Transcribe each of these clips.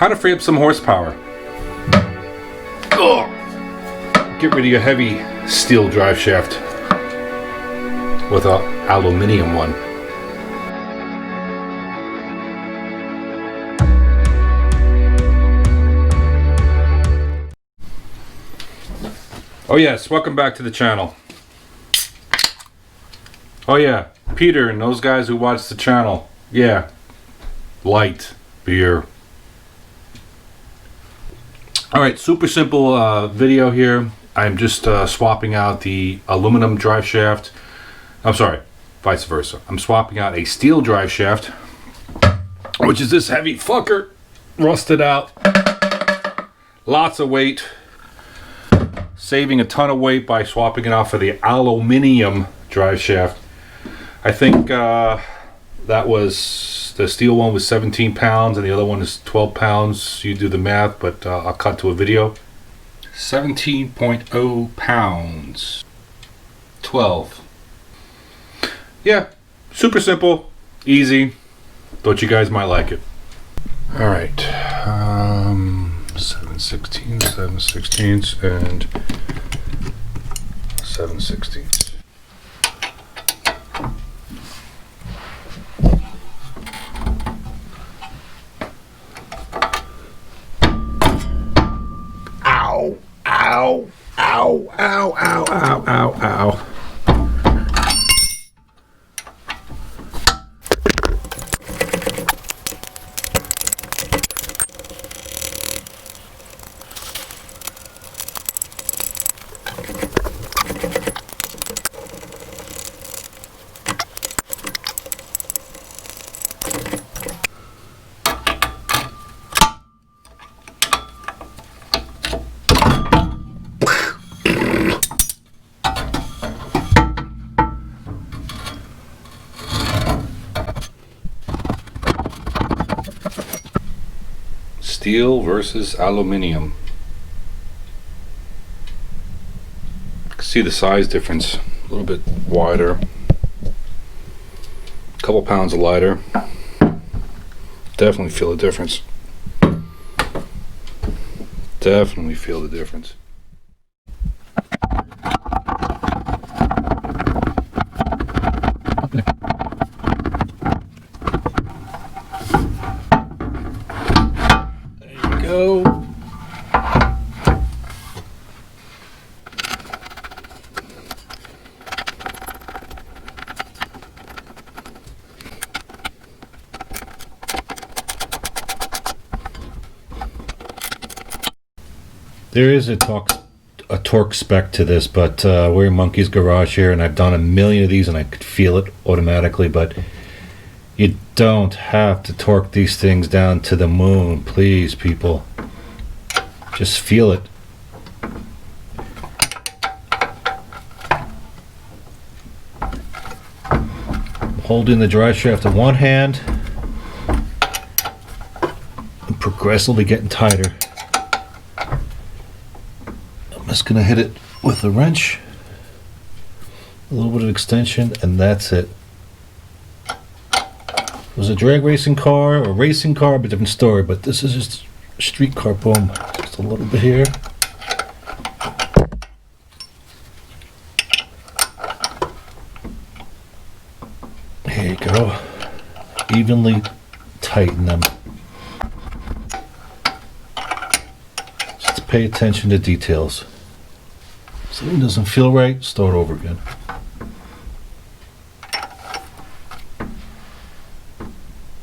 how to free up some horsepower. Ugh. Get rid of your heavy steel drive shaft with an aluminum one. Oh yes, welcome back to the channel. Oh yeah, Peter and those guys who watch the channel. Yeah, light beer. Alright, super simple video here. I'm just swapping out the aluminum drive shaft. I'm sorry, vice versa. I'm swapping out a steel drive shaft, which is this heavy fucker, rusted out. Lots of weight. Saving a ton of weight by swapping it out for the aluminum drive shaft. I think that was, the steel one was 17 pounds and the other one is 12 pounds. You do the math, but I'll cut to a video. 17.0 pounds. 12. Yeah, super simple, easy. Thought you guys might like it. Alright, 7/16, 7/16, and 7/16. Ow, ow, ow, ow, ow, ow, ow, ow. Steel versus aluminum. See the size difference. A little bit wider. A couple pounds lighter. Definitely feel the difference. Definitely feel the difference. Go. There is a torque spec to this, but we're in Monkey's Garage here, and I've done a million of these, and I could feel it automatically. But you don't have to torque these things down to the moon, please, people. Just feel it. I'm holding the drive shaft in one hand and progressively getting tighter. I'm just going to hit it with a wrench, a little bit of extension, and that's it. It was a drag racing car or racing car, but different story. But this is just a street car. Boom. Just a little bit here. Here you go. Evenly tighten them. Just pay attention to details. If something doesn't feel right, start over again.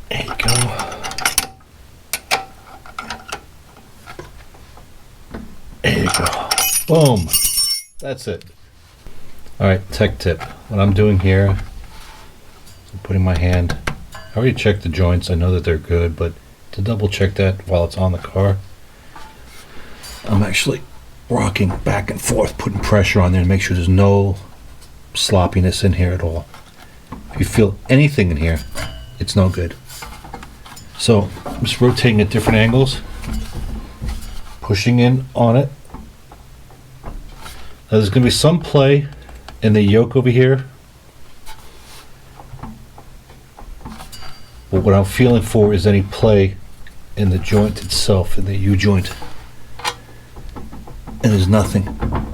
There you go. There you go. Boom. That's it. Alright, tech tip. What I'm doing here, I'm putting my hand, I already checked the joints. I know that they're good, but to double check that while it's on the car, I'm actually rocking back and forth, putting pressure on there to make sure there's no sloppiness in here at all. If you feel anything in here, it's no good. So I'm just rotating at different angles, pushing in on it. Now there's going to be some play in the yoke over here, but what I'm feeling for is any play in the joint itself, in the U-joint. And there's nothing.